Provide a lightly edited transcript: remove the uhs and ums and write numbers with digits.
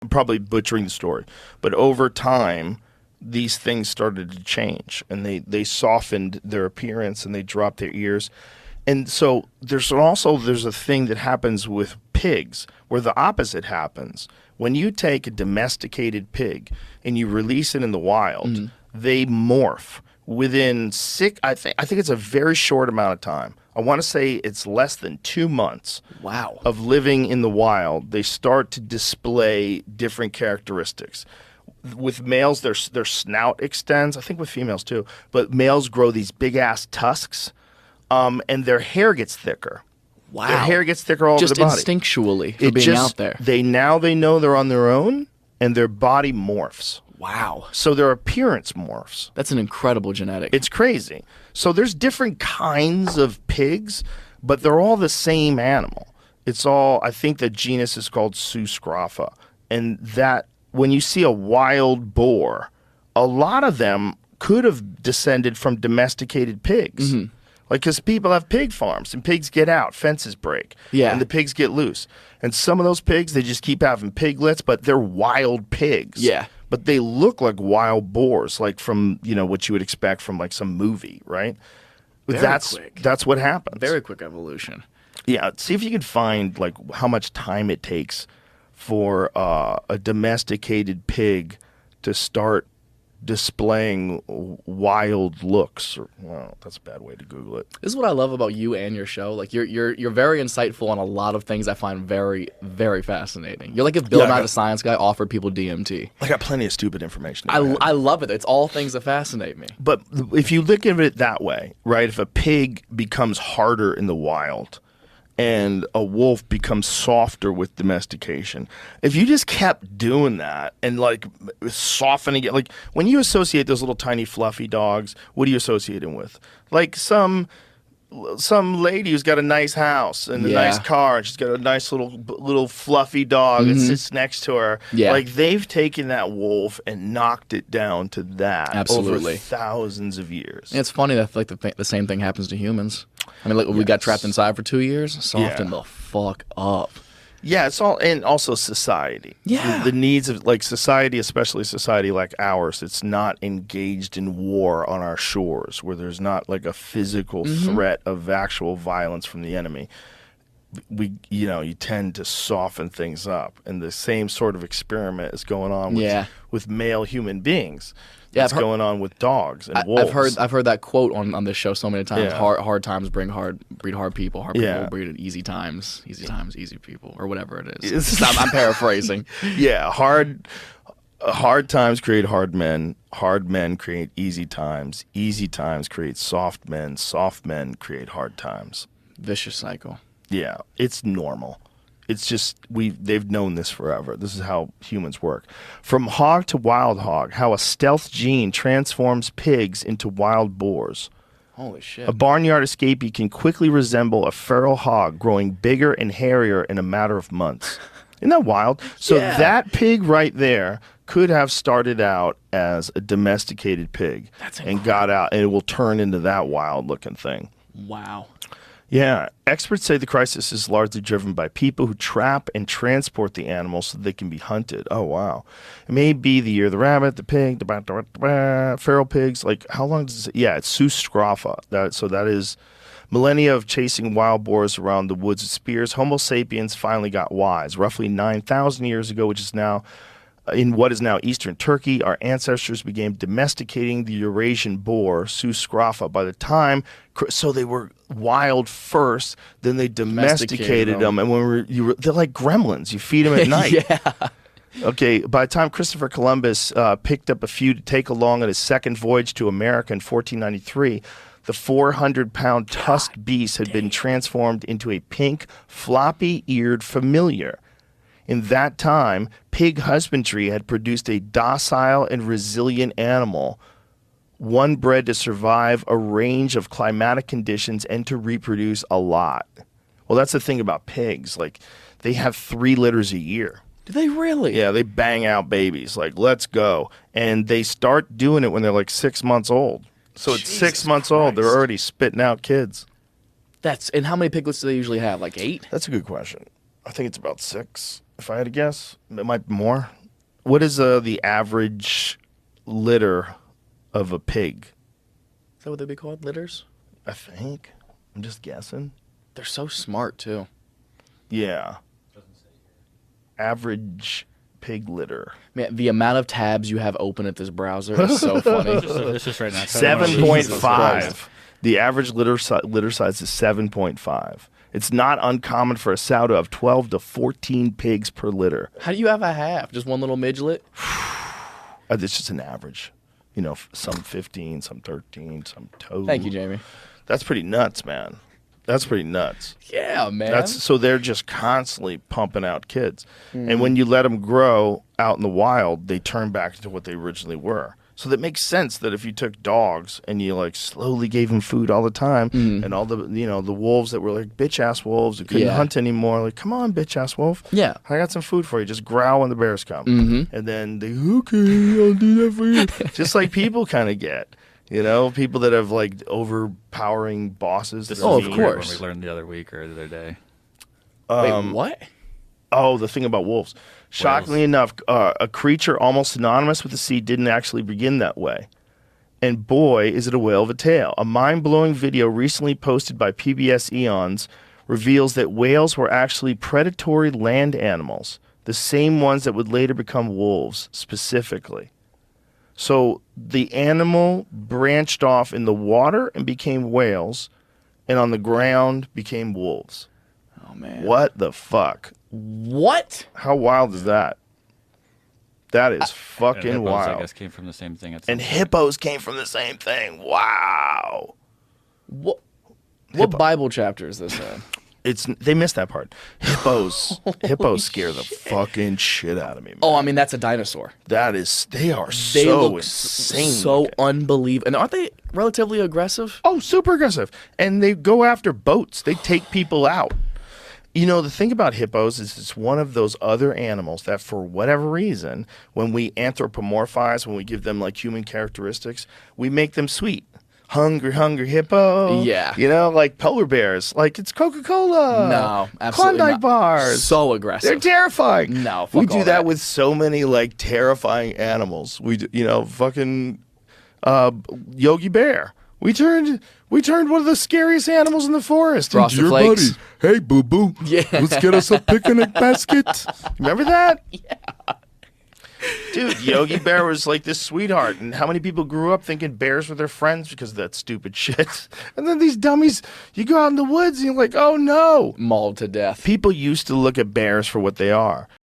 probably butchering the story, but over time, these things started to change, and they softened their appearance, and they dropped their ears. And so there's a thing that happens with pigs where the opposite happens. When you take a domesticated pig and you release it in the wild, they morph within I think it's a very short amount of time. I want to say it's less than 2 months. Wow. Of living in the wild, they start to display different characteristics. With males, their snout extends. I think with females too. But males grow these big-ass tusks, and their hair gets thicker. Wow. Their hair gets thicker all over the body. Just instinctually for being out there. They know they're on their own, and their body morphs. Wow. So their appearance morphs. That's an incredible genetic. It's crazy. So there's different kinds of pigs, but they're all the same animal. I think the genus is called Suscrapha. And that, when you see a wild boar, a lot of them could have descended from domesticated pigs. Like, because people have pig farms, and pigs get out, fences break, and the pigs get loose. And some of those pigs, they just keep having piglets, but they're wild pigs. Yeah. But they look like wild boars, like from, what you would expect from like some movie, right? That's what happens. Very quick evolution. Yeah, see if you can find like how much time it takes for a domesticated pig to start displaying wild looks. Well, that's a bad way to Google it. This is what I love about you and your show. Like you're very insightful on a lot of things I find very, very fascinating. You're like if Bill Nye the Science Guy offered people DMT. I got plenty of stupid information. I love it. It's all things that fascinate me. But if you look at it that way, right? If a pig becomes harder in the wild, and a wolf becomes softer with domestication. If you just kept doing that and like softening it, like when you associate those little tiny fluffy dogs, what do you associate them with? Like some lady who's got a nice house and a nice car, and she's got a nice little fluffy dog that sits next to her. Yeah. Like they've taken that wolf and knocked it down to that over thousands of years. And it's funny that like the same thing happens to humans. I mean, like we got trapped inside for 2 years. Soften the fuck up. Yeah, it's all, and also society. Yeah. The needs of like society, especially society like ours, it's not engaged in war on our shores, where there's not like a physical threat of actual violence from the enemy. You tend to soften things up, and the same sort of experiment is going on with male human beings. Yeah, it's going on with dogs and wolves. I've heard that quote on this show so many times. Yeah. Hard times breed hard people. Hard people breed easy times. Easy times, easy people, or whatever it is. I'm paraphrasing. Yeah, hard times create hard men. Hard men create easy times. Easy times create soft men. Soft men create hard times. Vicious cycle. Yeah, it's normal. It's just they've known this forever. This is how humans work. From hog to wild hog, how a stealth gene transforms pigs into wild boars. Holy shit. A barnyard escapee can quickly resemble a feral hog, growing bigger and hairier in a matter of months. Isn't that wild? So that pig right there could have started out as a domesticated pig and got out, and it will turn into that wild-looking thing. Wow. Yeah, experts say the crisis is largely driven by people who trap and transport the animals so they can be hunted. Oh, wow. It may be the year of the rabbit, the pig, the feral pigs. Like, how long does it say? Yeah, it's Suscrapha. So that is millennia of chasing wild boars around the woods with spears. Homo sapiens finally got wise. Roughly 9,000 years ago, which is now in what is now eastern Turkey, our ancestors began domesticating the Eurasian boar, Suscrapha. By the time, so they were wild first, then they domesticated them. And they're like gremlins. You feed them at night. Yeah. Okay, by the time Christopher Columbus picked up a few to take along on his second voyage to America in 1493, the 400-pound tusked beast had been transformed into a pink, floppy-eared familiar. In that time, pig husbandry had produced a docile and resilient animal, one bred to survive a range of climatic conditions and to reproduce a lot. Well, that's the thing about pigs. Like, they have 3 litters a year. Do they really? Yeah, they bang out babies. Like, let's go. And they start doing it when they're like 6 months old. So at 6 months old, they're already spitting out kids. And how many piglets do they usually have? Like 8? That's a good question. I think it's about 6. If I had to guess, it might be more. What is the average litter of a pig? Is that what they'd be called? Litters? I think. I'm just guessing. They're so smart, too. Yeah. Average pig litter. Man, the amount of tabs you have open at this browser is so funny. It's just right now. 7.5. The average litter size is 7.5. It's not uncommon for a sow to have 12 to 14 pigs per litter. How do you have a half? Just one little midget? It's just an average. You know, some 15, some 13, some 2. Thank you, Jamie. That's pretty nuts, man. That's pretty nuts. Yeah, man. So they're just constantly pumping out kids. And when you let them grow out in the wild, they turn back to what they originally were. So that makes sense that if you took dogs and you like slowly gave them food all the time, and all the the wolves that were like bitch ass wolves who couldn't hunt anymore, like come on bitch ass wolf, yeah, I got some food for you. Just growl when the bears come, and then they okay, I'll do that for you. Just like people kind of get. You know, people that have like overpowering bosses. Of course. When we learned the other week or the other day. Wait, what? Oh, the thing about wolves. Shockingly enough, a creature almost synonymous with the sea didn't actually begin that way. And boy, is it a whale of a tale. A mind-blowing video recently posted by PBS Eons reveals that whales were actually predatory land animals, the same ones that would later become wolves, specifically. So the animal branched off in the water and became whales, and on the ground became wolves. Oh, man. What the fuck? What? How wild is that? That is fucking hippos, wild. I guess came from the same thing. And hippos came from the same thing. Wow. What Bible chapter is this in? They missed that part. Hippos scare the fucking shit out of me, man. Oh, I mean that's a dinosaur. They are They so look insane. so looking. unbelievable. And aren't they relatively aggressive? Oh, super aggressive. And they go after boats. They take people out. You know, the thing about hippos is it's one of those other animals that for whatever reason, when we anthropomorphize, when we give them like human characteristics, we make them sweet. Hungry, hungry hippo. Yeah. You know, like polar bears. Like it's Coca-Cola. No, absolutely Klondike not. bars. So aggressive. They're terrifying. No, fuck we do all that that. with so many like terrifying animals. We, fucking Yogi Bear. We turned one of the scariest animals in the forest. Frosted into your Flakes. buddy. Hey, boo boo. Yeah. Let's get us a picnic basket. Remember that? Yeah. Dude, Yogi Bear was like this sweetheart, and how many people grew up thinking bears were their friends because of that stupid shit? And then these dummies, you go out in the woods and you're like, oh no. Mauled to death. People used to look at bears for what they are.